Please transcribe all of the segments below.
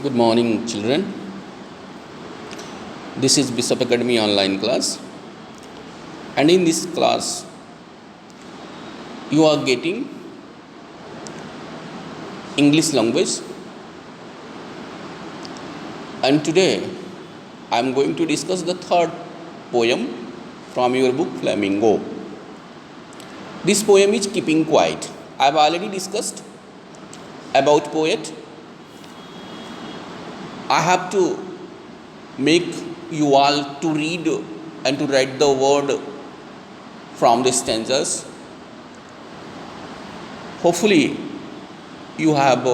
Good morning, children. This is Bishop Academy online class, and in this class, you are getting English language. And today, I am going to discuss the third poem from your book Flamingo. This poem is Keeping Quiet. I have already discussed about poet. I have to make you all to read and to write the word from the stanzas. Hopefully, you have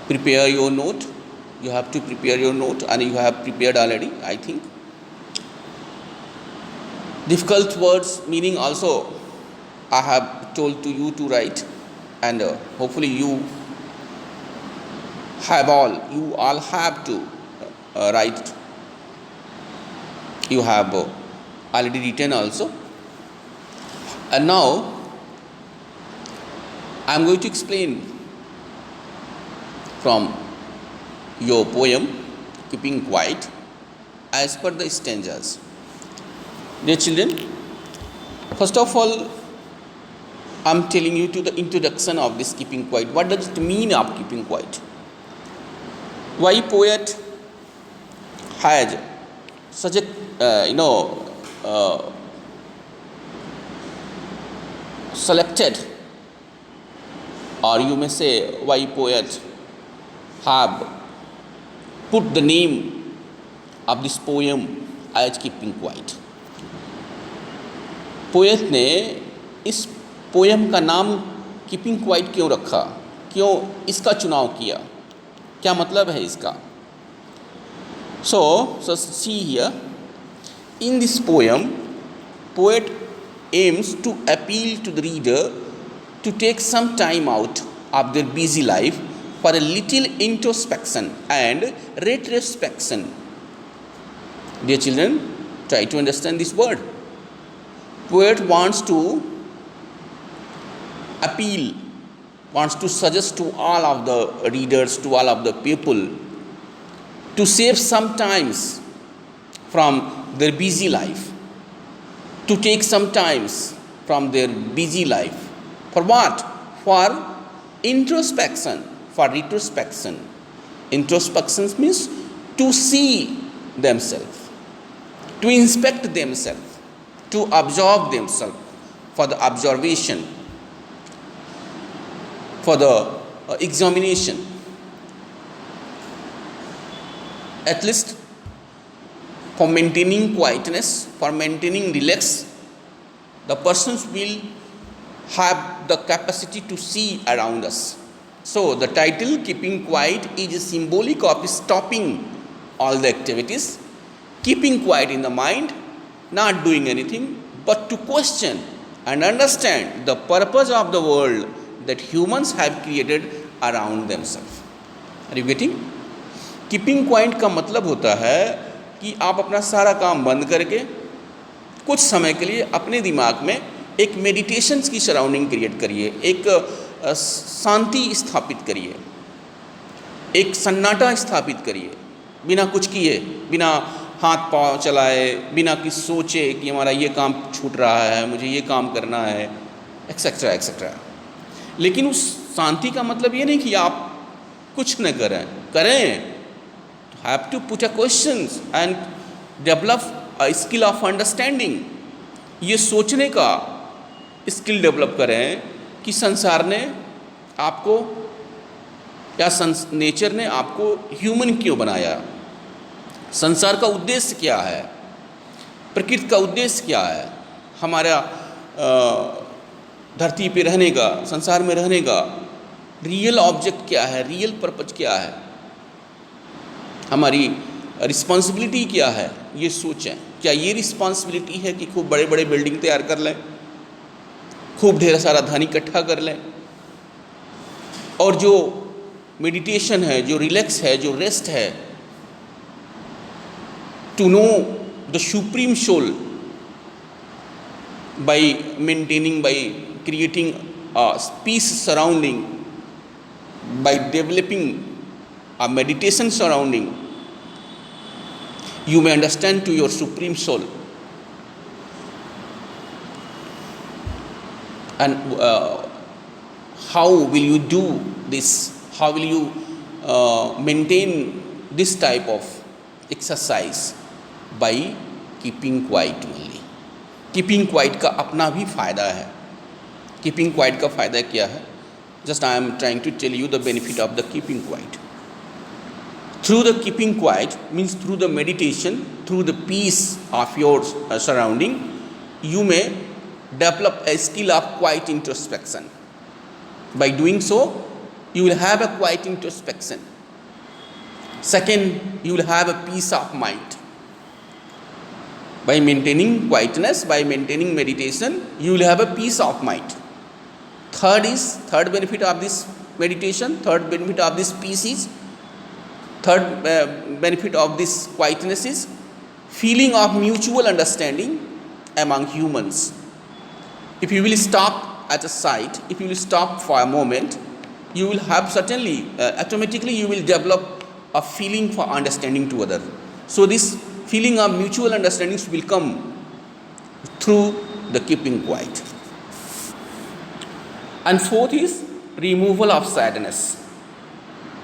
prepared your note. You have to prepare your note, and you have prepared already, I think. Difficult words meaning also I have told to you to write, and hopefully you all have to write. You have already written also. And now I am going to explain from your poem Keeping Quiet as per the stanzas. Dear children, first of all, I am telling you to the introduction of this Keeping Quiet. What does it mean of keeping quiet? Why poet has such a selected, or you may say why poet have put the name of this poem as Keeping Quiet. Poet ने इस poem का नाम keeping quiet क्यों रखा, क्यों इसका चुनाव किया, क्या मतलब है इसका? So see here, in this poem, poet aims to appeal to the reader to take some time out of their busy life for a little introspection and retrospection. Dear children, try to understand this word. Poet wants to appeal, wants to suggest to all of the readers, to all of the people, to save some times from their busy life, to take some times from their busy life. For what? For introspection, for retrospection. Introspection means to see themselves, to inspect themselves, to observe themselves, for the observation, for the examination. At least for maintaining quietness, for maintaining relax, the persons will have the capacity to see around us. So the title Keeping Quiet is symbolic of stopping all the activities, keeping quiet in the mind, not doing anything, but to question and understand the purpose of the world that humans have created around themselves. Are you getting? Keeping quiet का मतलब होता है कि आप अपना सारा काम बंद करके कुछ समय के लिए अपने दिमाग में एक मेडिटेशन की सराउंडिंग क्रिएट करिए, एक शांति स्थापित करिए, एक सन्नाटा स्थापित करिए, बिना कुछ किए, बिना हाथ पाँव चलाए, बिना कि सोचे कि हमारा ये काम छूट रहा है, मुझे ये काम करना है, एक्सेट्रा एक्सेट्रा. लेकिन उस शांति का मतलब ये नहीं कि आप कुछ न करें. Have to put a questions and develop a skill of understanding. ये सोचने का स्किल डेवलप करें कि संसार ने आपको या नेचर ने आपको ह्यूमन क्यों बनाया, संसार का उद्देश्य क्या है, प्रकृति का उद्देश्य क्या है, हमारा धरती पे रहने का, संसार में रहने का रियल ऑब्जेक्ट क्या है, रियल पर्पज क्या है, हमारी रिस्पॉन्सिबिलिटी क्या है, ये सोचें. क्या ये रिस्पॉन्सिबिलिटी है कि खूब बड़े बड़े बिल्डिंग तैयार कर लें, खूब ढेर सारा धन इकट्ठा कर लें, और जो मेडिटेशन है, जो रिलैक्स है, जो रेस्ट है, to know the supreme soul by maintaining, by creating a peace surrounding, by developing a meditation surrounding, you may understand to your supreme soul. And how will you do this? How will you maintain this type of exercise? By keeping quiet only. Keeping quiet का अपना भी फ़ायदा है. Keeping quiet का फ़ायदा क्या है? Just I am trying to tell you the benefit of the keeping quiet. Through the keeping quiet means through the meditation, through the peace of your surrounding, you may develop a skill of quiet introspection. By doing so, you will have a quiet introspection. Second, you will have a peace of mind. By maintaining quietness, by maintaining meditation, you will have a peace of mind. Third benefit of this meditation, third benefit of this peace is, third benefit of this quietness is feeling of mutual understanding among humans. If you will stop at a site, if you will stop for a moment, you will have certainly, automatically you will develop a feeling for understanding to other. So this feeling of mutual understandings will come through the keeping quiet. And fourth is removal of sadness.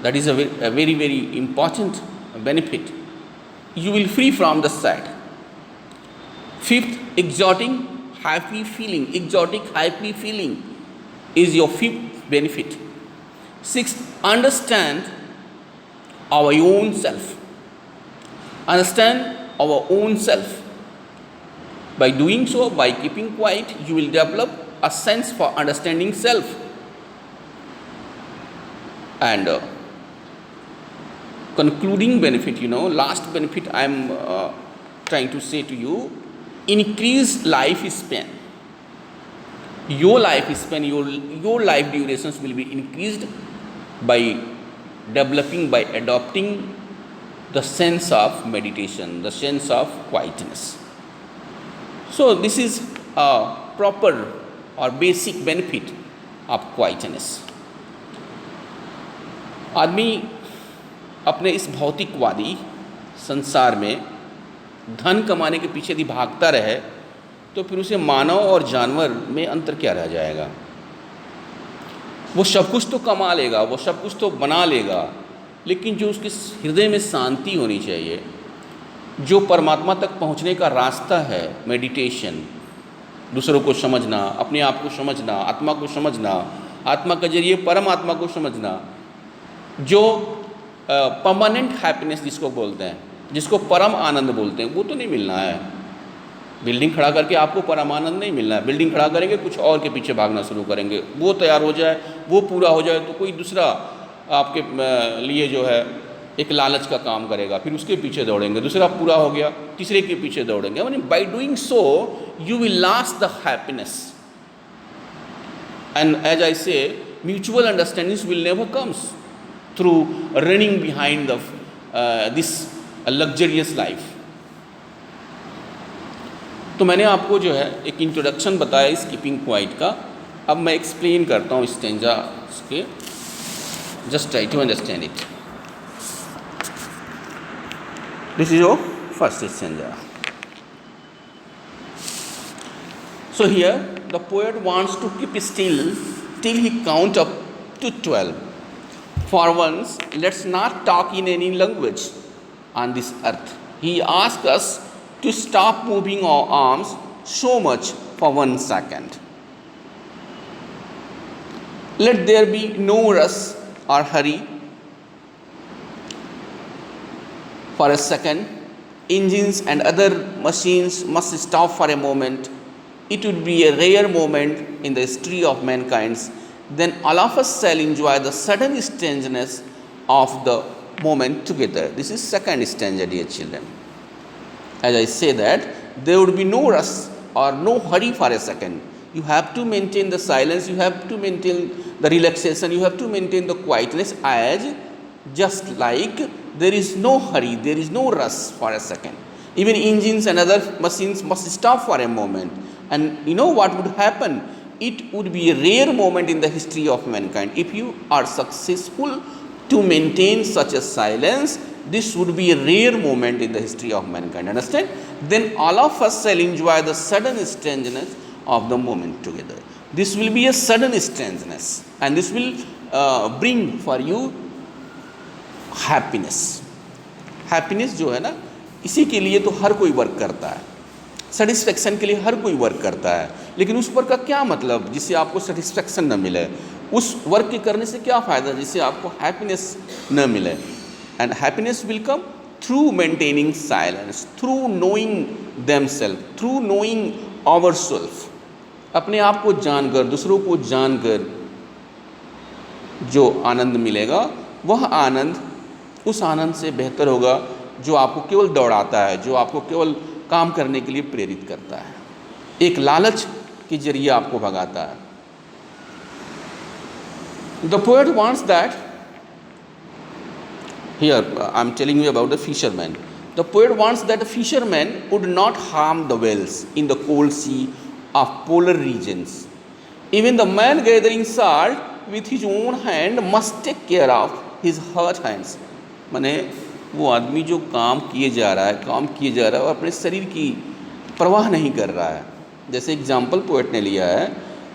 That is a very, very important benefit. You will free from the sad. Fifth, exotic happy feeling is your fifth benefit. Sixth, understand our own self. Understand our own self. By doing so, by keeping quiet, you will develop a sense for understanding self. And concluding benefit, last benefit I am trying to say to you, increase life span. Your life span, your life durations will be increased by developing, by adopting the sense of meditation, the sense of quietness. So this is a proper or basic benefit of quietness. आदमी अपने इस भौतिकवादी संसार में धन कमाने के पीछे यदि भागता रहे तो फिर उसे मानव और जानवर में अंतर क्या रह जाएगा? वो सब कुछ तो कमा लेगा, वो सब कुछ तो बना लेगा, लेकिन जो उसके हृदय में शांति होनी चाहिए, जो परमात्मा तक पहुंचने का रास्ता है, मेडिटेशन, दूसरों को समझना, अपने आप को समझना, आत्मा को समझना, आत्मा के जरिए परमात्मा को समझना, जो परमानेंट हैप्पीनेस जिसको बोलते हैं, जिसको परम आनंद बोलते हैं, वो तो नहीं मिलना है। बिल्डिंग खड़ा करके आपको परम आनंद नहीं मिलना है। बिल्डिंग खड़ा करेंगे, कुछ और के पीछे भागना शुरू करेंगे, वो तैयार हो जाए, वो पूरा हो जाए तो कोई दूसरा आपके लिए जो है एक लालच का काम करेगा, फिर उसके पीछे दौड़ेंगे, दूसरा पूरा हो गया, तीसरे के पीछे दौड़ेंगे। यानी by doing so you will loss the happiness, and as I say mutual understandings will never comes through running behind the this luxurious life. तो मैंने आपको जो है एक इंट्रोडक्शन बताया इस कीपिंग क्वाइट का। अब मैं एक्सप्लेन करता हूँ स्टेंजा के, just try to understand it. This is your first stanza. So here the poet wants to keep still till he count up to 12. For once, let's not talk in any language on this earth. He asks us to stop moving our arms so much for 1 second. Let there be no rush or hurry for a second. Engines and other machines must stop for a moment. It would be a rare moment in the history of mankind. Then all of us shall enjoy the sudden strangeness of the moment together. This is second stanza, dear children. As I say that, there would be no rush or no hurry for a second. You have to maintain the silence, you have to maintain the relaxation, you have to maintain the quietness, as just like there is no hurry, there is no rush for a second. Even engines and other machines must stop for a moment. And you know what would happen? It would be a rare moment in the history of mankind. If you are successful to maintain such a silence, this would be a rare moment in the history of mankind. Understand? Then all of us shall enjoy the sudden strangeness of the moment together. This will be a sudden strangeness, and this will bring for you happiness. Happiness जो है ना, इसी के लिए तो हर कोई work करता है, सेटिस्फेक्शन के लिए हर कोई वर्क करता है, लेकिन उस वर्क का क्या मतलब जिससे आपको सेटिस्फेक्शन न मिले, उस वर्क के करने से क्या फ़ायदा जिससे आपको हैप्पीनेस न मिले. And happiness will come through maintaining silence, through knowing themselves, through knowing our self. अपने आप को जानकर, दूसरों को जानकर जो आनंद मिलेगा वह आनंद उस आनंद से बेहतर होगा जो आपको केवल दौड़ाता है, जो आपको केवल काम करने के लिए प्रेरित करता है, एक लालच के जरिए आपको भगाता है. The poet wants that, here I am telling you about the fisherman. The poet wants that the fisherman would not harm the whales in the cold sea of polar regions. Even the man gathering salt with his own hand must take care of his hurt hands. माने वो आदमी जो काम किए जा रहा है और अपने शरीर की परवाह नहीं कर रहा है. जैसे एग्जाम्पल पोएट ने लिया है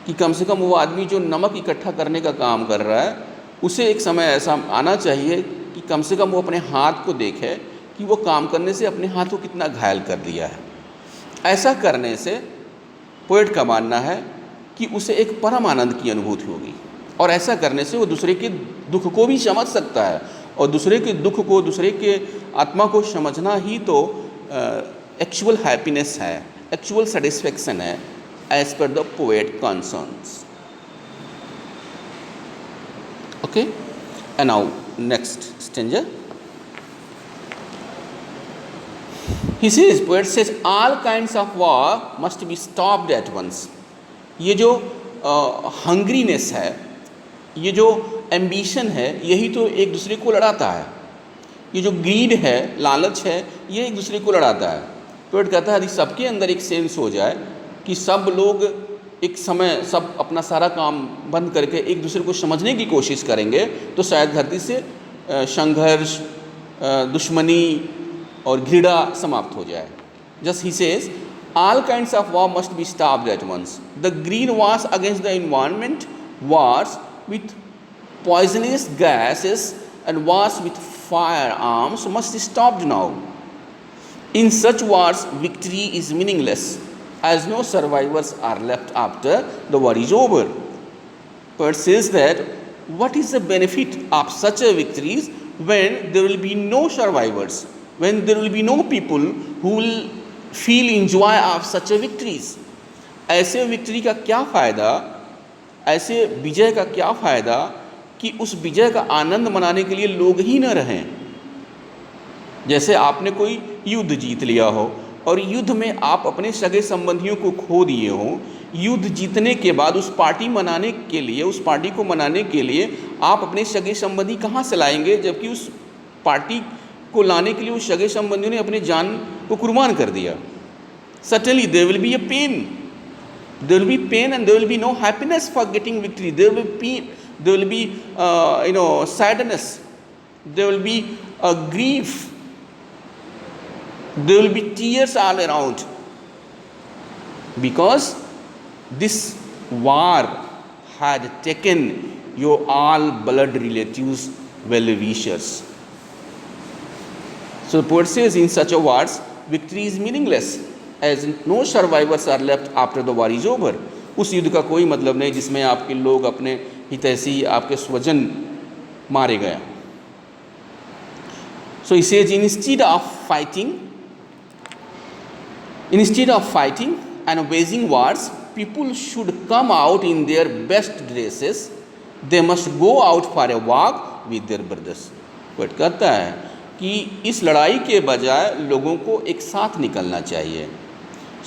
कि कम से कम वो आदमी जो नमक इकट्ठा करने का काम कर रहा है, उसे एक समय ऐसा आना चाहिए कि कम से कम वो अपने हाथ को देखे कि वो काम करने से अपने हाथ को कितना घायल कर दिया है. ऐसा करने से पोएट का मानना है कि उसे एक परम आनंद की अनुभूति होगी, और ऐसा करने से वो दूसरे के दुख को भी समझ सकता है, और दूसरे के दुख को, दूसरे के आत्मा को समझना ही तो एक्चुअल हैप्पीनेस है, एक्चुअल सेटिस्फेक्शन है, as per the poet concerns. Okay, and now next stanza. He says, poet says, all kinds of war must be stopped at once. ये जो hungriness है, ये जो ambition है, यही तो एक दूसरे को लड़ाता है. ये जो greed है, लालच है, ये एक दूसरे को लड़ाता है. पोएट कहता है यदि सबके अंदर एक सेंस हो जाए कि सब लोग एक समय सब अपना सारा काम बंद करके एक दूसरे को समझने की कोशिश करेंगे, तो शायद धरती से संघर्ष, दुश्मनी और घृणा समाप्त हो जाए. Just he says all kinds of war must be stopped at once. The green wars against the environment, wars with poisonous gases and wars with firearms must be stopped now. In such wars, victory is meaningless, as no survivors are left after the war is over. Poet says that what is the benefit of such a victories when there will be no survivors, when there will be no people who will feel enjoy of such a victories. ऐसे victory का क्या फ़ायदा, ऐसे विजय का क्या फ़ायदा कि उस विजय का आनंद मनाने के लिए लोग ही न रहें. जैसे आपने कोई युद्ध जीत लिया हो और युद्ध में आप अपने सगे संबंधियों को खो दिए हो. युद्ध जीतने के बाद उस पार्टी मनाने के लिए, उस पार्टी को मनाने के लिए आप अपने सगे संबंधी कहाँ से लाएंगे, जबकि उस पार्टी को लाने के लिए उस सगे संबंधियों ने अपने जान को कुर्बान कर दिया. Certainly there will be a pain, there will be pain and there will be no happiness for getting victory. There will be pain, there will be sadness, there will be grief, there will be tears all around, because this war had taken your all blood relatives, well wishers. So the poet says, in such a wars, victory is meaningless, as no survivors are left after the war is over. उस युद्ध का कोई मतलब नहीं जिसमें आपके लोग, अपने हितैषी, आपके स्वजन मारे गए. So he says, instead of fighting and waging wars, people should come out in their best dresses. They must go out for a walk with their brothers. Poet कहता है कि इस लड़ाई के बजाय लोगों को एक साथ निकलना चाहिए,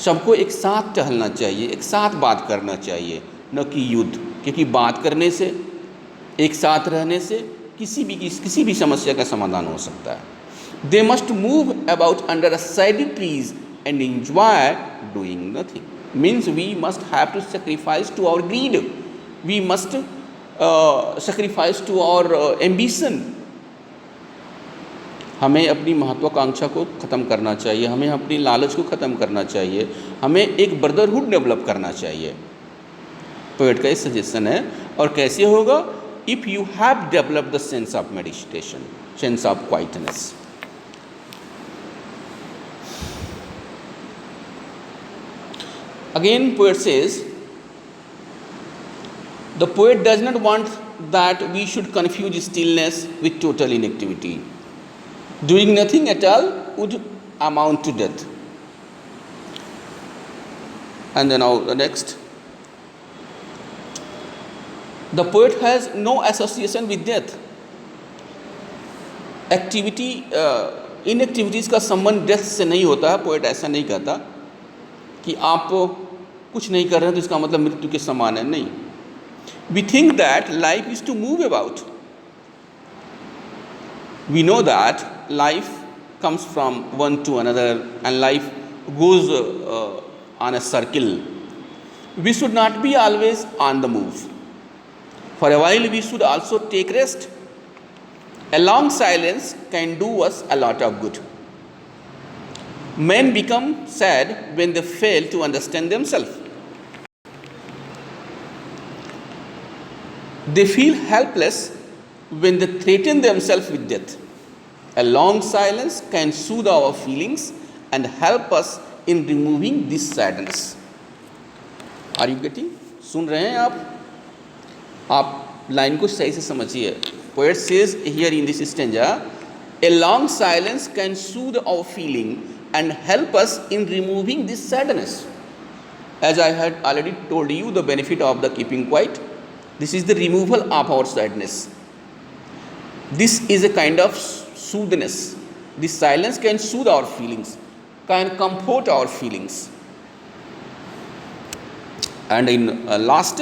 सबको एक साथ टहलना चाहिए, एक साथ बात करना चाहिए, न कि युद्ध. क्योंकि बात करने से, एक साथ रहने से किसी भी समस्या का समाधान हो सकता है. They must move about under a shady trees and enjoy doing nothing. Means we must have to sacrifice to our greed, we must sacrifice to our ambition, हमें अपनी महत्वाकांक्षा को ख़त्म करना चाहिए, हमें अपनी लालच को ख़त्म करना चाहिए, हमें एक ब्रदरहुड डेवलप करना चाहिए। पोएट का ये सजेशन है। और कैसे होगा? If you have developed the sense of meditation, sense of quietness. Again, poet says, the poet does not want that we should confuse stillness with total inactivity. Doing nothing at all would amount to death. And then now the next. The poet has no association with death. Activity inactivities का संबंध death से नहीं होता है। Poet ऐसा नहीं कहता कि आप कुछ नहीं कर रहे हैं तो इसका मतलब मृत्यु के समान है, नहीं। We think that life is to move about. We know that life comes from one to another and life goes on a circle. We should not be always on the move. For a while we should also take rest. A long silence can do us a lot of good. Men become sad when they fail to understand themselves. They feel helpless when they threaten themselves with death. A long silence can soothe our feelings and help us in removing this sadness. Are you getting? सुन रहे हैं आप line को सही से समझिए। Poet says here in this stanza, a long silence can soothe our feeling and help us in removing this sadness. As I had already told you, the benefit of the keeping quiet, this is the removal of our sadness. This is a kind of soothness. This silence can soothe our feelings, can comfort our feelings. And in last,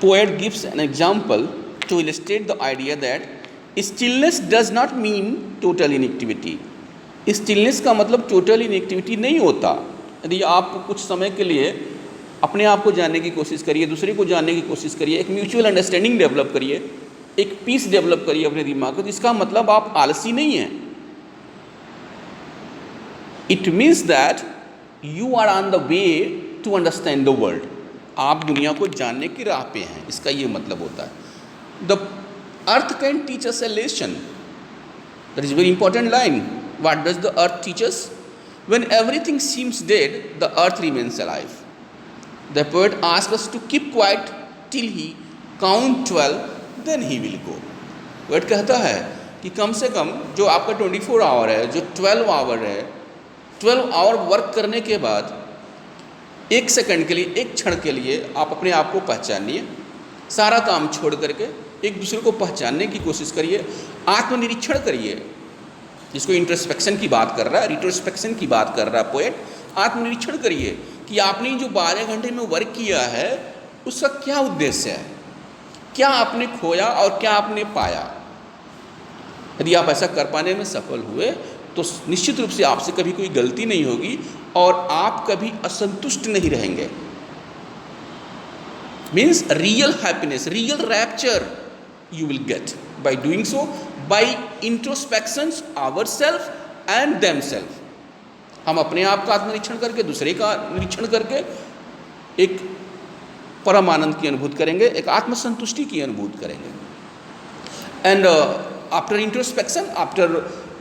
poet gives an example to illustrate the idea that stillness does not mean total inactivity. Stillness का मतलब total inactivity नहीं होता। यदि आप कुछ समय के लिए अपने आप को जानने की कोशिश करिए, दूसरे को जानने की कोशिश करिए, एक म्यूचुअल अंडरस्टैंडिंग डेवलप करिए, एक पीस डेवलप करिए अपने दिमाग को, तो इसका मतलब आप आलसी नहीं हैं। It means that you are on the way to understand the world. आप दुनिया को जानने की राह पे हैं, इसका ये मतलब होता है। The earth can teach us A lesson. That is very important line. What does the earth teach us? When everything seems dead, the earth remains alive. The poet asks us to keep quiet till he count 12, then he will go. Poet कहता है कि कम से कम जो आपका 24 our है, जो 12 our है, 12 our work करने के बाद एक सेकंड के लिए, एक क्षण के लिए आप अपने आप को पहचानिए। सारा काम छोड़ करके एक दूसरे को पहचानने की कोशिश करिए, आत्मनिरीक्षण करिए। जिसको इंट्रोस्पेक्शन की बात कर रहा है, रिट्रोस्पेक्शन की बात कर रहा है पोएट। आत्मनिरीक्षण करिए कि आपने जो 12 घंटे में वर्क किया है उसका क्या उद्देश्य है, क्या आपने खोया और क्या आपने पाया। यदि आप ऐसा कर पाने में सफल हुए तो निश्चित रूप से आपसे कभी कोई गलती नहीं होगी और आप कभी असंतुष्ट नहीं रहेंगे। Means real happiness, real rapture you will get by doing so, by introspections ourselves and themselves. हम अपने आप का आत्मनिरीक्षण करके, दूसरे का निरीक्षण करके एक परम आनंद की अनुभूति करेंगे, एक आत्मसंतुष्टि की अनुभूति करेंगे। And after introspection, after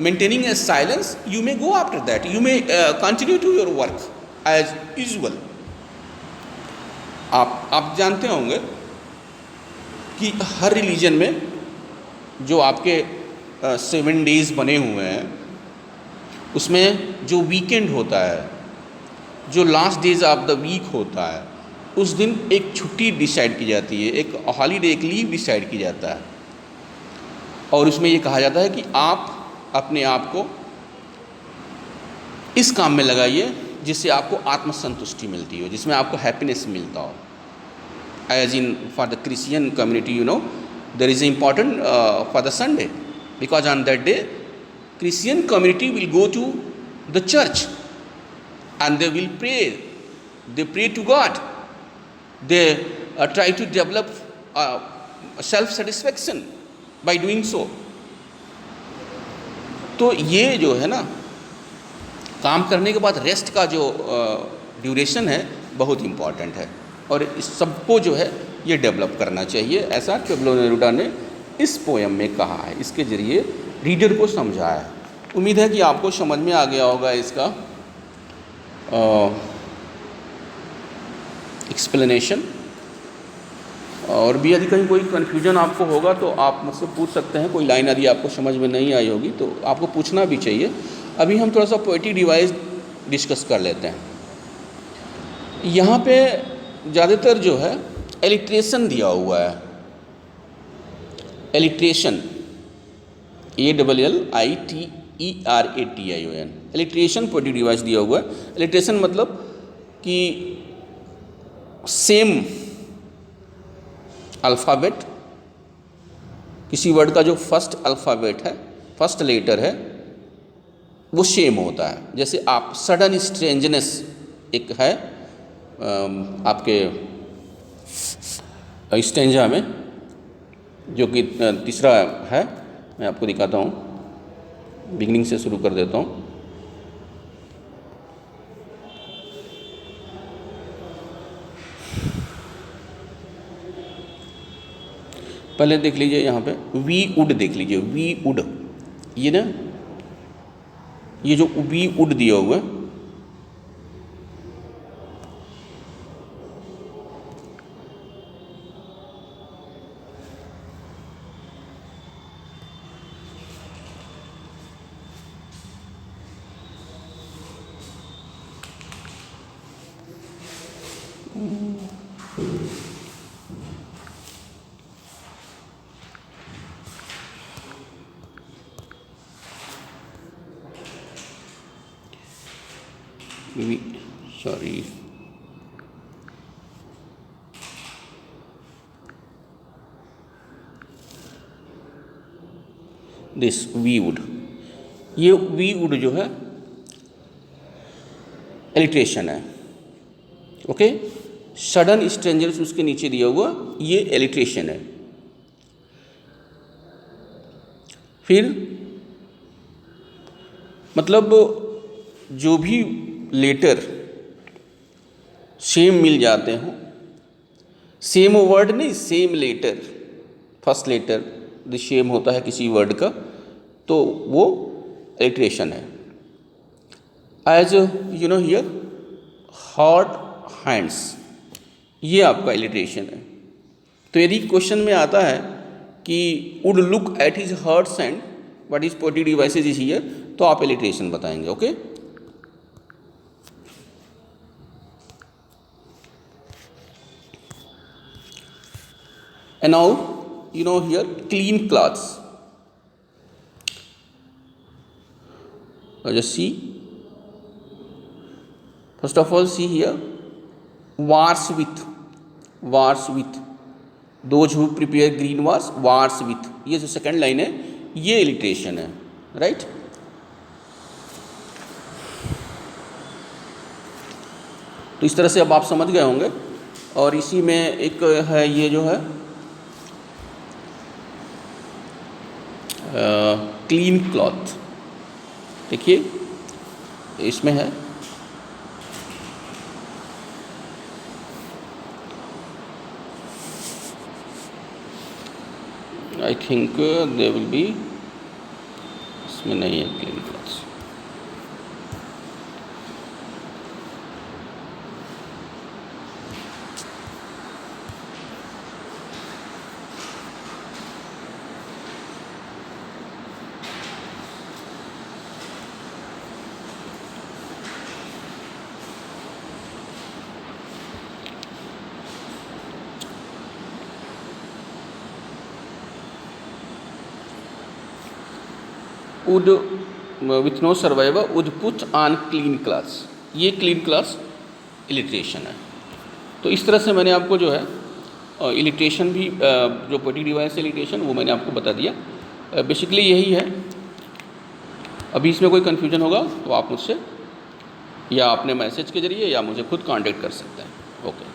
maintaining a silence, you may go after that, you may continue to your work as usual. आप जानते होंगे कि हर रिलीजन में जो आपके 7 डेज बने हुए हैं उसमें जो वीकेंड होता है, जो last days of the week होता है, उस दिन एक छुट्टी डिसाइड की जाती है, एक हॉलीडे, एक लीव डिसाइड की जाता है। और उसमें ये कहा जाता है कि आप अपने आप को इस काम में लगाइए जिससे आपको आत्मसंतुष्टि मिलती हो, जिसमें आपको हैप्पीनेस मिलता हो। As in for the Christian community, you know, there is important for the Sunday, because on that day Christian community will go to the church and they will pray. They pray to God. They try to develop self satisfaction by doing so. तो ये जो है ना, काम करने के बाद rest का जो ड्यूरेशन है बहुत इम्पॉर्टेंट है, और इस सबको जो है ये डेवलप करना चाहिए, ऐसा पेब्लो नेरूदा ने इस पोयम में कहा है, इसके ज़रिए रीडर को समझाया है। उम्मीद है कि आपको समझ में आ गया होगा इसका एक्सप्लेनेशन। और भी यदि कहीं कोई कन्फ्यूजन आपको होगा तो आप मुझसे पूछ सकते हैं। कोई लाइन यदि आपको समझ में नहीं आई होगी तो आपको पूछना भी चाहिए। अभी हम थोड़ा सा पोएटिक डिवाइस डिस्कस कर लेते हैं। यहाँ पे ज़्यादातर जो है एलिट्रेशन दिया हुआ है, alliteration, ALLITERATION, alliteration poetic device दिया हुआ है। एलिट्रेशन मतलब कि सेम अल्फ़ाबेट, किसी वर्ड का जो फर्स्ट अल्फ़ाबेट है, फर्स्ट लेटर है, वो सेम होता है। जैसे आप सडन स्ट्रेंजनेस एक है आपके स्टेंजा में, जो कि तीसरा है, मैं आपको दिखाता हूँ, बिगिनिंग से शुरू कर देता हूँ। पहले देख लीजिए यहाँ पे वी वुड, देख लीजिए वी वुड, ये ना, ये जो वी वुड दिया हुआ है, सॉरी, दिस वी वुड, ये वी वुड जो है एलिट्रेशन है। ओके, सडन स्ट्रेंजर्स उसके नीचे दिया हुआ, ये एलिट्रेशन है। फिर मतलब जो भी लेटर सेम मिल जाते हों, सेम वर्ड नहीं, same letter, first letter the same होता है किसी वर्ड का, तो वो एलिट्रेशन है। As you know here hot hands, ये आपका एलिट्रेशन है। तो यदि क्वेश्चन में आता है कि would look at his hurts hand, what is poetic devices is here, तो आप एलिट्रेशन बताएंगे। Okay, and now you know here clean clothes, just see, first of all see here wars with, those who prepare green wars with, ये जो second line है ये alliteration है, right. तो इस तरह से अब आप समझ गए होंगे। और इसी में एक है ये जो है क्लीन क्लॉथ, देखिए इसमें है I think they will be, इसमें नहीं है clean clothes. would with no survivor would put on clean class, ये क्लीन क्लास इलिट्रेशन है। तो इस तरह से मैंने आपको जो है इलिट्रेशन भी जो पोएटिक डिवाइस इलिट्रेशन वो मैंने आपको बता दिया। बेसिकली यही है। अभी इसमें कोई कन्फ्यूजन होगा तो आप मुझसे या अपने मैसेज के ज़रिए या मुझे खुद कांटेक्ट कर सकते हैं। ओके।